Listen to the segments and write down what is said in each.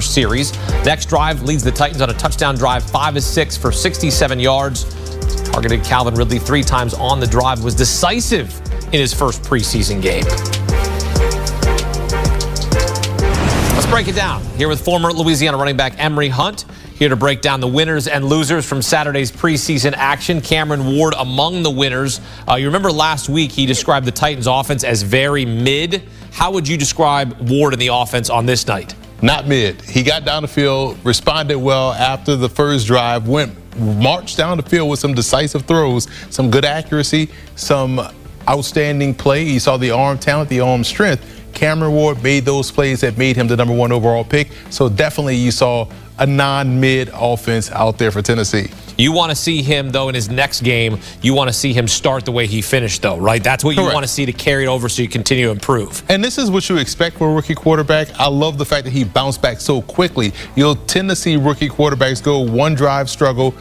series. Next drive leads the Titans on a touchdown drive, 5 of 6 for 67 yards. Targeted Calvin Ridley 3 times on the drive, was decisive in his first preseason game. Let's break it down here with former Louisiana running back Emmery Hunt, here to break down the winners and losers from Saturday's preseason action. Cameron Ward among the winners. You remember last week he described the Titans offense as very mid. How would you describe Ward in the offense on this night? Not mid. He got down the field, responded well after the first drive, marched down the field with some decisive throws, some good accuracy, some outstanding play. You saw the arm talent, the arm strength. Cameron Ward made those plays that made him the #1 overall pick. So definitely you saw a non-mid offense out there for Tennessee. You want to see him, though, in his next game, you want to see him start the way he finished, though, right? That's what you want to see to carry it over so you continue to improve. And this is what you expect for a rookie quarterback. I love the fact that he bounced back so quickly. You'll tend to see rookie quarterbacks go one drive, struggle.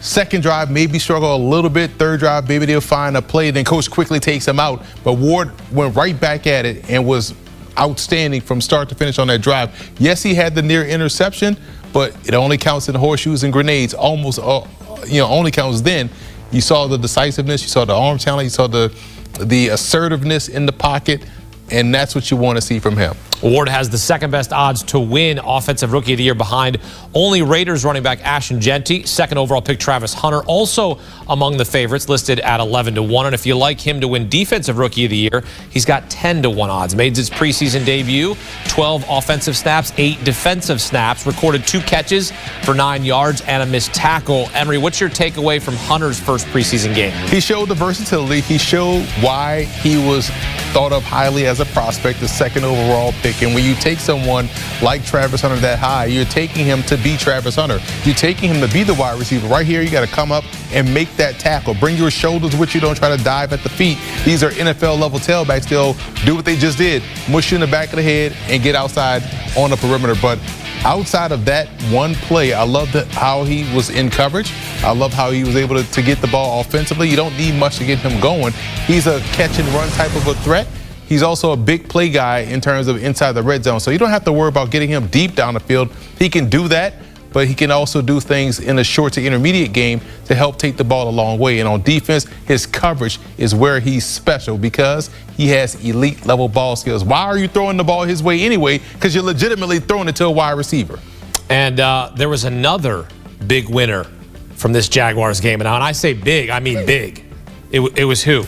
Second drive, maybe struggle a little bit. Third drive, maybe they'll find a play. Then coach quickly takes him out. But Ward went right back at it and was outstanding from start to finish on that drive. Yes, he had the near interception, but it only counts in horseshoes and grenades. Almost, only counts then. You saw the decisiveness, you saw the arm talent, you saw the assertiveness in the pocket, and that's what you want to see from him. Ward has the second best odds to win Offensive Rookie of the Year behind only Raiders running back Ashton Jeanty. Second overall pick Travis Hunter, also among the favorites, listed at 11-1. And if you like him to win Defensive Rookie of the Year, he's got 10-1 odds. Made his preseason debut, 12 offensive snaps, 8 defensive snaps, recorded 2 catches for 9 yards and a missed tackle. Emmery, what's your takeaway from Hunter's first preseason game? He showed the versatility. He showed why he was thought of highly as a prospect, the second overall pick. And when you take someone like Travis Hunter that high, you're taking him to be Travis Hunter. You're taking him to be the wide receiver. Right here, you got to come up and make that tackle. Bring your shoulders with you. Don't try to dive at the feet. These are NFL-level tailbacks. They'll do what they just did, mush you in the back of the head and get outside on the perimeter. But outside of that one play, I love how he was in coverage. I love how he was able to get the ball offensively. You don't need much to get him going. He's a catch-and-run type of a threat. He's also a big play guy in terms of inside the red zone. So you don't have to worry about getting him deep down the field. He can do that, but he can also do things in a short to intermediate game to help take the ball a long way. And on defense, his coverage is where he's special because he has elite level ball skills. Why are you throwing the ball his way anyway? Because you're legitimately throwing it to a wide receiver. And there was another big winner from this Jaguars game. And when I say big, I mean big. It was who?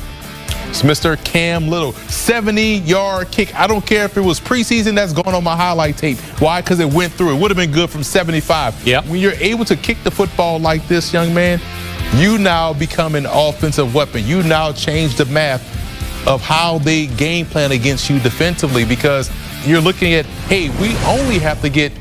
It's Mr. Cam Little, 70-yard kick. I don't care if it was preseason, that's going on my highlight tape. Why? Because it went through. It would have been good from 75. Yep. When you're able to kick the football like this, young man, you now become an offensive weapon. You now change the math of how they game plan against you defensively because you're looking at, hey, we only have to get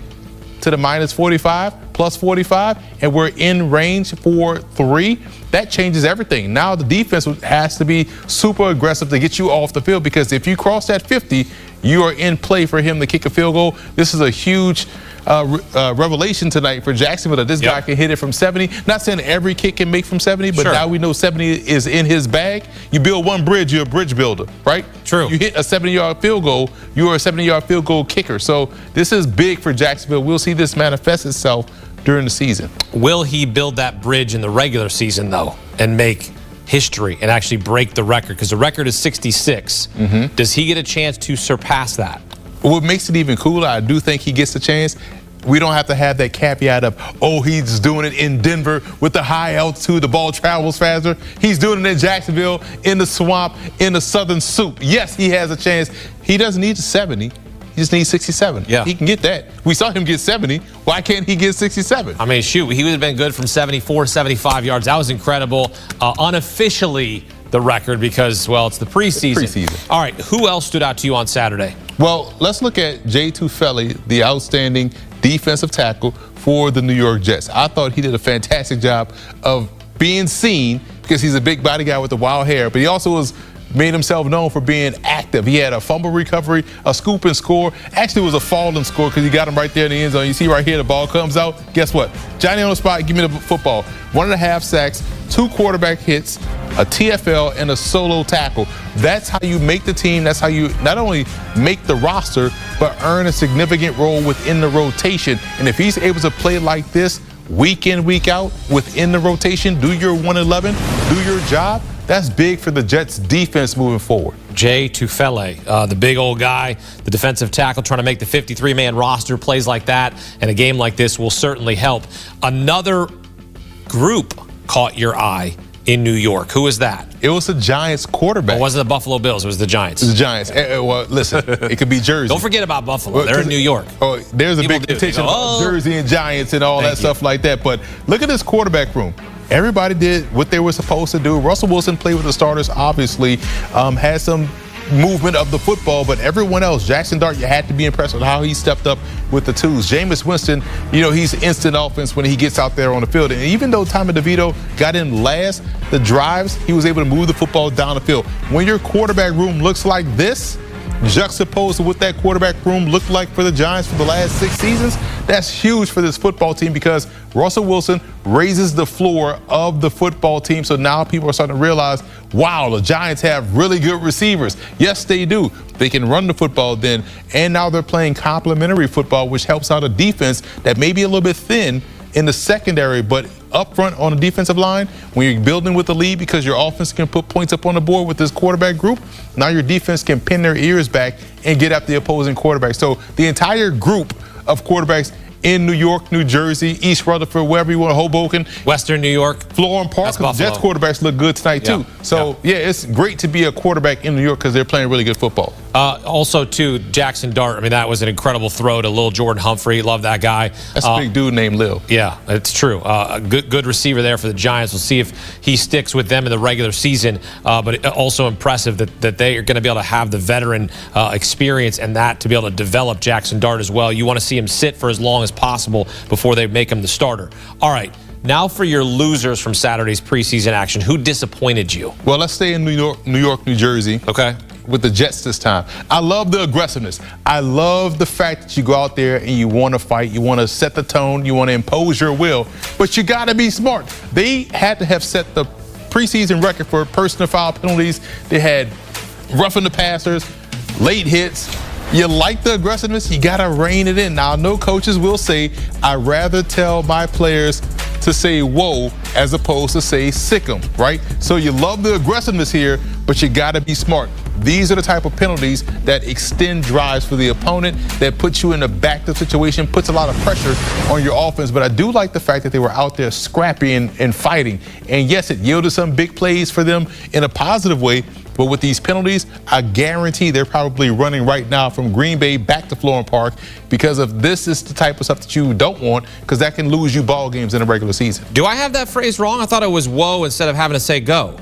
to the minus 45, plus 45, and we're in range for 3. That changes everything. Now the defense has to be super aggressive to get you off the field because if you cross that 50, you are in play for him to kick a field goal. This is a huge revelation tonight for Jacksonville that this guy can hit it from 70. Not saying every kick can make from 70, but now we know 70 is in his bag. You build one bridge, you're a bridge builder, right? True. You hit a 70-yard field goal, you are a 70-yard field goal kicker. So this is big for Jacksonville. We'll see this manifest itself during the season. Will he build that bridge in the regular season, though, and make history and actually break the record? Because the record is 66. Does he get a chance to surpass that? What makes it even cooler, I do think he gets a chance. We don't have to have that caveat of, oh, he's doing it in Denver with the high altitude, the ball travels faster. He's doing it in Jacksonville, in the swamp, in the southern soup. Yes, he has a chance. He doesn't need 70. He just needs 67. Yeah. He can get that. We saw him get 70. Why can't he get 67? I mean, shoot, he would have been good from 74, 75 yards. That was incredible. Unofficially the record because, well, it's the preseason. All right, who else stood out to you on Saturday? Well, let's look at Jay Tufele, the outstanding defensive tackle for the New York Jets. I thought he did a fantastic job of being seen because he's a big body guy with the wild hair, but he also was made himself known for being active. He had a fumble recovery, a scoop and score. Actually, it was a fall and score because he got him right there in the end zone. You see right here, the ball comes out. Guess what? Johnny on the spot, give me the football. 1.5 sacks, 2 quarterback hits, a TFL, and a solo tackle. That's how you make the team. That's how you not only make the roster, but earn a significant role within the rotation. And if he's able to play like this week in, week out, within the rotation, do your 111, do your job, that's big for the Jets defense moving forward. Jay Tufele, the big old guy, the defensive tackle, trying to make the 53-man roster. Plays like that and a game like this will certainly help. Another group caught your eye in New York. Who was that? It was the Giants quarterback. It wasn't the Buffalo Bills. It was the Giants. It was the Giants. Well, listen, it could be Jersey. Don't forget about Buffalo. They're in New York. Oh, there's a big contention about Jersey and Giants and all that stuff like that. But look at this quarterback room. Everybody did what they were supposed to do. Russell Wilson played with the starters, obviously, had some movement of the football, but everyone else, Jackson Dart, you had to be impressed with how he stepped up with the twos. Jameis Winston, he's instant offense when he gets out there on the field. And even though Tommy DeVito got in last, the drives, he was able to move the football down the field. When your quarterback room looks like this, juxtaposed to what that quarterback room looked like for the Giants for the last 6 seasons, that's huge for this football team because Russell Wilson raises the floor of the football team. So now people are starting to realize, wow, the Giants have really good receivers. Yes, they do. They can run the football then. And now they're playing complementary football, which helps out a defense that may be a little bit thin in the secondary, but up front on the defensive line, when you're building with the lead because your offense can put points up on the board with this quarterback group, now your defense can pin their ears back and get at the opposing quarterback. So the entire group of quarterbacks in New York, New Jersey, East Rutherford, wherever you want, Hoboken, Western New York, Florham Park, the Jets quarterbacks look good tonight too. So yeah, it's great to be a quarterback in New York because they're playing really good football. Also, too, Jackson Dart. I mean, that was an incredible throw to Lil Jordan Humphrey. Love that guy. That's a big dude named Lil. Yeah, it's true. A good receiver there for the Giants. We'll see if he sticks with them in the regular season. But also impressive that they are going to be able to have the veteran experience and that to be able to develop Jackson Dart as well. You want to see him sit for as long as possible before they make him the starter. All right. Now for your losers from Saturday's preseason action. Who disappointed you? Well, let's stay in New York, New Jersey. Okay. With the Jets this time. I love the aggressiveness. I love the fact that you go out there and you want to fight. You want to set the tone. You want to impose your will. But you got to be smart. They had to have set the preseason record for personal foul penalties. They had roughing the passers, late hits. You like the aggressiveness, you got to rein it in. Now, I know coaches will say, I'd rather tell my players to say whoa as opposed to say sick 'em, right? So you love the aggressiveness here, but you got to be smart. These are the type of penalties that extend drives for the opponent, that puts you in a backed-up situation, puts a lot of pressure on your offense. But I do like the fact that they were out there scrappy and fighting. And yes, it yielded some big plays for them in a positive way. But with these penalties, I guarantee they're probably running right now from Green Bay back to Florham Park because of this is the type of stuff that you don't want because that can lose you ball games in a regular season. Do I have that phrase wrong? I thought it was whoa instead of having to say go.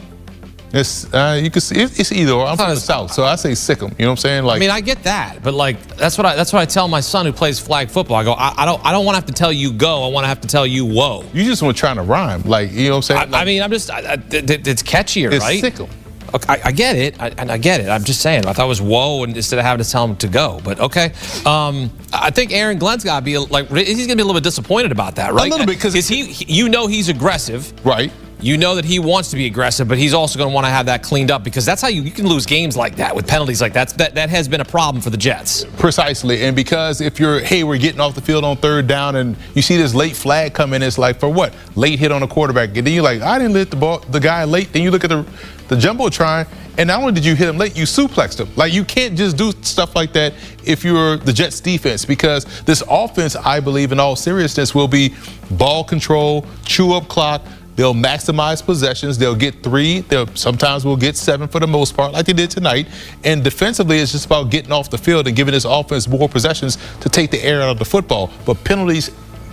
It's you can see it's either or. I'm from the South, so I say sick 'em. You know what I'm saying? Like, I mean, I get that, but like that's what I tell my son who plays flag football. I go, I don't want to have to tell you go. I want to have to tell you whoa. You just want trying to rhyme, like you know what I'm saying? I mean, I'm just it's catchier, it's right? Sick 'em. Okay, I get it, and I get it. I'm just saying. I thought it was whoa, and instead of having to tell him to go. But okay, I think Aaron Glenn's got to be like he's gonna be a little bit disappointed about that, right? A little bit because he's aggressive, right? You know that he wants to be aggressive, but he's also going to want to have that cleaned up because that's how you can lose games like that with penalties like that. That has been a problem for the Jets. Precisely, and because if you're, hey, we're getting off the field on third down and you see this late flag come in, it's like, for what? Late hit on the quarterback. And then you're like, I didn't hit the guy late. Then you look at the Jumbotron, and not only did you hit him late, you suplexed him. Like, you can't just do stuff like that if you're the Jets defense because this offense, I believe, in all seriousness, will be ball control, chew up clock. They'll maximize possessions. They'll get 3. Sometimes we'll get 7 for the most part, like they did tonight. And defensively, it's just about getting off the field and giving this offense more possessions to take the air out of the football. But penalties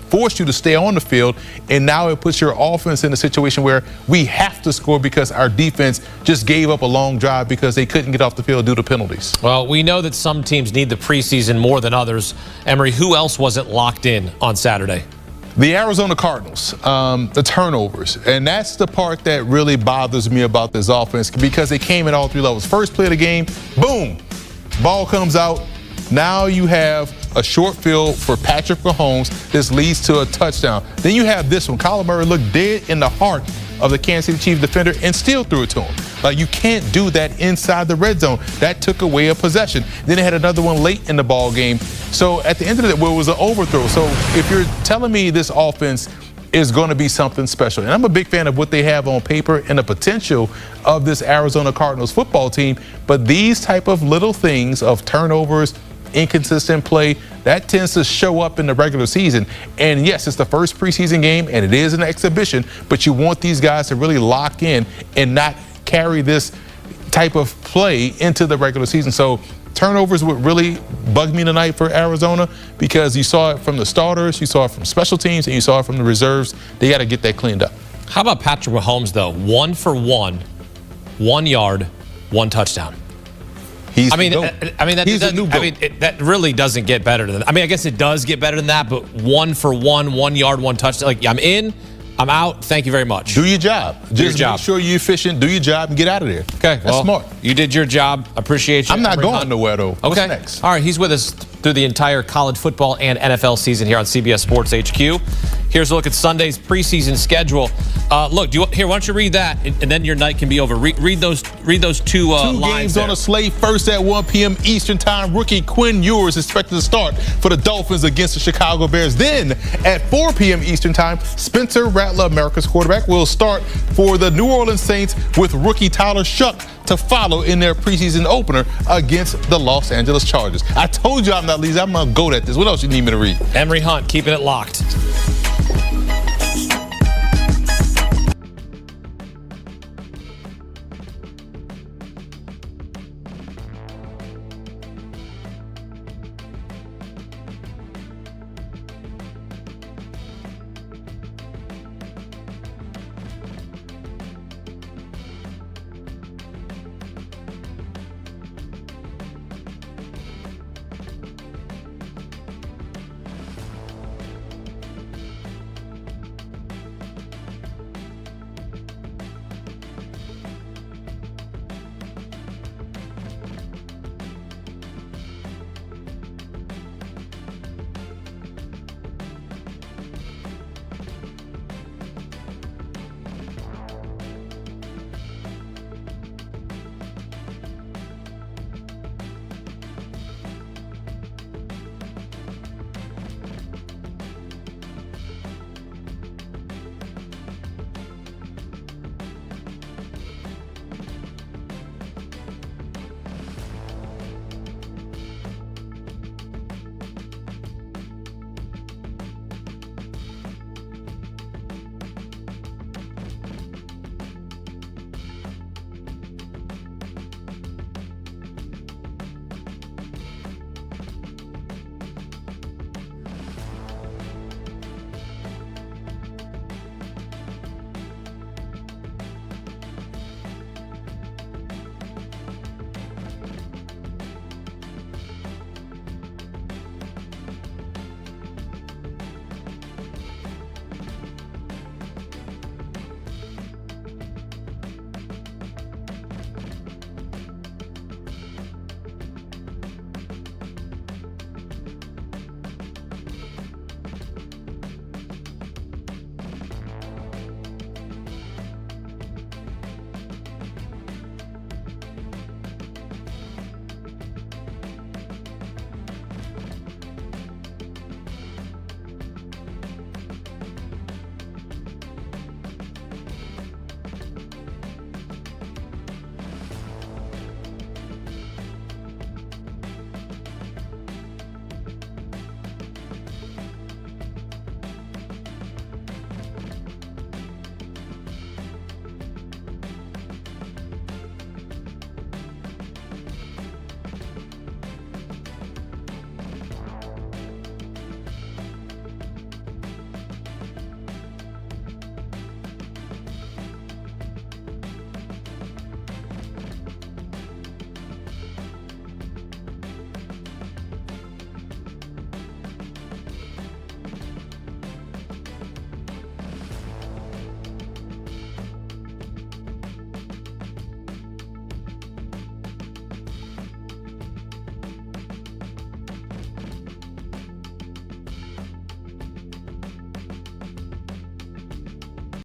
force you to stay on the field, and now it puts your offense in a situation where we have to score because our defense just gave up a long drive because they couldn't get off the field due to penalties. Well, we know that some teams need the preseason more than others. Emmery, who else wasn't locked in on Saturday? The Arizona Cardinals, the turnovers, and that's the part that really bothers me about this offense because it came at all three levels. First play of the game, boom, ball comes out. Now you have a short field for Patrick Mahomes. This leads to a touchdown. Then you have this one. Kyler Murray looked dead in the heart of the Kansas City Chiefs defender and still threw it to him. Like, you can't do that inside the red zone. That took away a possession. Then they had another one late in the ball game. So at the end of it, well, it was an overthrow. So if you're telling me this offense is going to be something special, and I'm a big fan of what they have on paper and the potential of this Arizona Cardinals football team, but these type of little things of turnovers, inconsistent play, that tends to show up in the regular season. And yes, it's the first preseason game and it is an exhibition, but you want these guys to really lock in and not carry this type of play into the regular season. So turnovers would really bug me tonight for Arizona because you saw it from the starters, you saw it from special teams, and you saw it from the reserves. They got to get that cleaned up. How about Patrick Mahomes, though? 1 for 1, 1 yard, 1 touchdown. That really doesn't get better than that. I mean, I guess it does get better than that, but 1 for 1, 1 yard, 1 touchdown. Like, I'm in, I'm out. Thank you very much. Do your job. Just make sure you're efficient. Do your job and get out of there. Okay, that's smart. You did your job. Appreciate you. I'm not going nowhere though. Okay. What's next? All right. He's with us through the entire college football and NFL season here on CBS Sports HQ. Here's a look at Sunday's preseason schedule. Look, why don't you read that, and then your night can be over. Read those two lines. Games there. On a slate. First at 1 p.m. Eastern Time. Rookie Quinn Ewers expected to start for the Dolphins against the Chicago Bears. Then at 4 p.m. Eastern Time, Spencer Rattler, America's quarterback, will start for the New Orleans Saints with rookie Tyler Shuck to follow in their preseason opener against the Los Angeles Chargers. I told you I'm not lazy. I'm not good at this. What else you need me to read? Emmery Hunt keeping it locked.